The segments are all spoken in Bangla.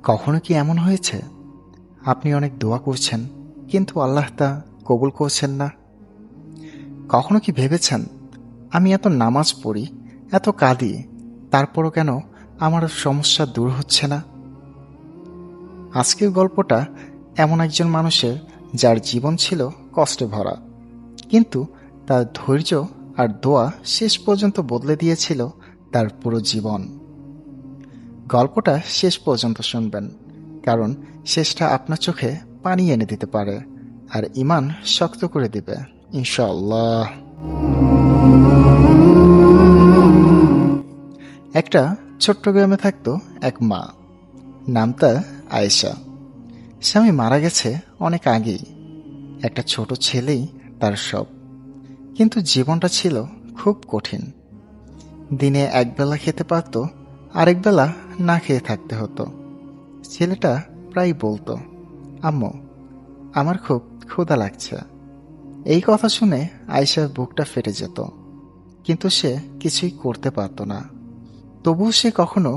কখনো কি এমন হয়েছে আপনি অনেক দোয়া করছেন কিন্তু আল্লাহ তা কবুল করছেন না? কখনো কি ভেবেছেন আমি এত নামাজ পড়ি, এত কাঁদি, তারপরও কেন আমার সমস্যা দূর হচ্ছে না? আজকের গল্পটা এমন একজন মানুষের যার জীবন ছিল কষ্টে ভরা, কিন্তু তার ধৈর্য আর দোয়া শেষ পর্যন্ত বদলে দিয়েছিল তার পুরো জীবন। গল্পটা শেষ পর্যন্ত শুনবেন, কারণ শেষটা আপনার চোখে পানি এনে দিতে পারে আর ঈমান শক্ত করে দিবে ইনশাআল্লাহ। একটা ছোট্ট গ্রামে থাকতো এক মা, নাম তার আয়েশা। স্বামী মারা গেছে অনেক আগেই, একটা ছোট ছেলেই তার সব। কিন্তু জীবনটা ছিল খুব কঠিন। দিনে একবেলা খেতে পারত, আরেক বেলা না খেয়ে থাকতে হতো। ছেলেটা প্রায় বলতো, আম্মু, আমার খুব ক্ষুধা লাগছে। এই কথা শুনে আয়েশার বুকটা ফেটে যেত, কিন্তু সে কিছুই করতে পারত না। তবুও সে কখনো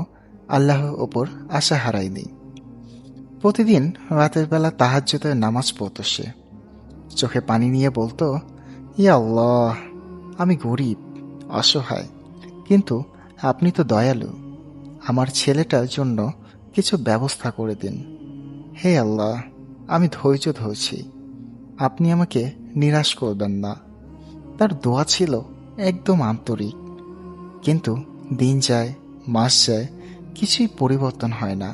আল্লাহর ওপর আশা হারায়নি। প্রতিদিন রাতের বেলা তাহাজ্জুদের নামাজ পড়ত সে। চোখে পানি নিয়ে বলতো, ইয়া আল্লাহ, আমি গরিব, অসহায়, কিন্তু আপনি তো দয়ালু। আমার ছেলেটার জন্য কিছু ব্যবস্থা করে দিন। হে আল্লাহ, আমি ধৈর্য ধরছি, আপনি আমাকে নিরাশ করবেন না। তার দোয়া ছিল একদম আন্তরিক, কিন্তু দিন যায়, মাস যায়, কিছুই পরিবর্তন হয় না।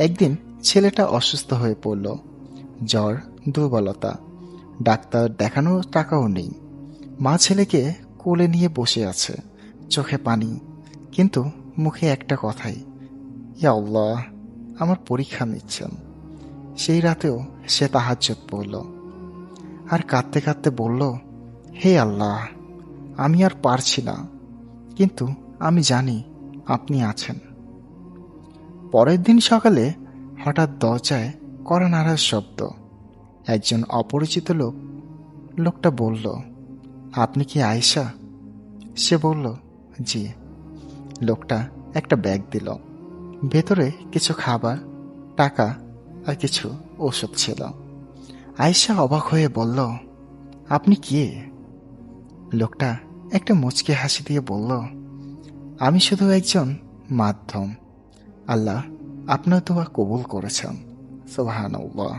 একদিন ছেলেটা অসুস্থ হয়ে পড়ল, জ্বর, দুর্বলতা, ডাক্তার দেখানোর টাকাও নেই। মা ছেলেকে কোলে নিয়ে বসে আছে, চোখে পানি, কিন্তু মুখে একটা কথাই, ইয়া আল্লাহ, আমার পরীক্ষা নিচ্ছেন। সেই রাতেও সে তাহাজ্জুদ পড়ল আর কাঁদতে কাঁদতে বলল, হে আল্লাহ, আমি আর পারছি না, কিন্তু আমি জানি আপনি আছেন। পরের দিন সকালে হঠাৎ দরজায় কড়া নাড়ার শব্দ। একজন অপরিচিত লোক। লোকটা বলল, আপনি কি আয়েশা? সে বলল, জি। লোকটা একটা ব্যাগ দিল, ভেতরে কিছু খাবার, টাকা আর কিছু ওষুধ ছিল। আয়েশা অবাক হয়ে বলল, আপনি কে? লোকটা একটা মুচকি হাসি দিয়ে বলল, আমি শুধু একজন মাধ্যম। আল্লাহ আপনার দোয়া কবুল করেছেন, সুবহানাল্লাহ।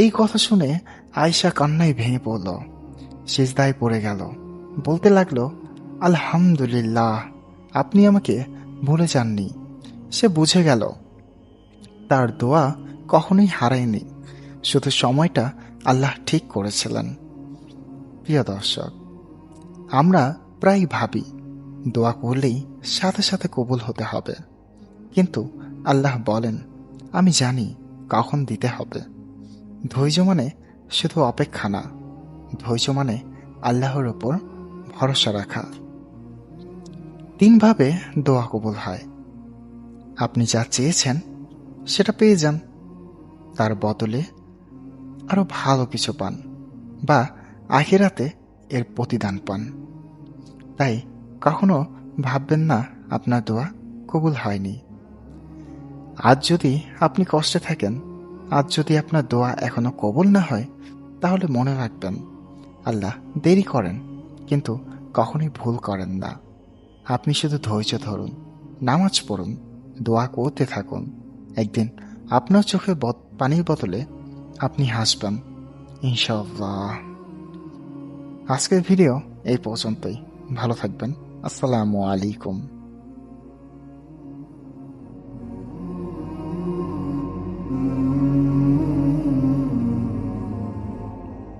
এই কথা শুনে আয়েশা কান্নায় ভেঙে পড়ল, সিজদায় পড়ে গেল, বলতে লাগলো, আলহামদুলিল্লাহ, আপনি আমাকে ভুলে যাননি। সে বুঝে গেল তার দোয়া কখনোই হারায়নি, শুধু সময়টা আল্লাহ ঠিক করেছিলেন। প্রিয় দর্শক, আমরা প্রায় ভাবি দোয়া করলেই সাথে সাথে কবুল হতে হবে, কিন্তু আল্লাহ বলেন, আমি জানি কখন দিতে হবে। ধৈর্য মানে শুধু অপেক্ষা না, ধৈর্য মানে আল্লাহর উপর ভরসা রাখা। 3 ভাবে দোয়া কবুল হয়। আপনি যা চেয়েছেন সেটা পেয়ে যান, তার বদলে আরো ভালো কিছু পান, বা আখিরাতে এর প্রতিদান পান। তাই কখনো ভাববেন না আপনার দোয়া কবুল হয়নি। আজ যদি আপনি কষ্টে থাকেন, আজ যদি আপনার দোয়া এখনো কবুল না হয়, তাহলে মনে রাখবেন আল্লাহ দেরি করেন, কিন্তু কখনোই ভুল করেন না। আপনি শুধু ধৈর্য ধরুন, নামাজ পড়ুন, দোয়া করতে থাকুন। একদিন আপনার চোখে পানির বদলে আপনি হাসবেন ইনশাআল্লাহ। আজকের ভিডিও এই পর্যন্তই। ভালো থাকবেন। আসসালামু আলাইকুম।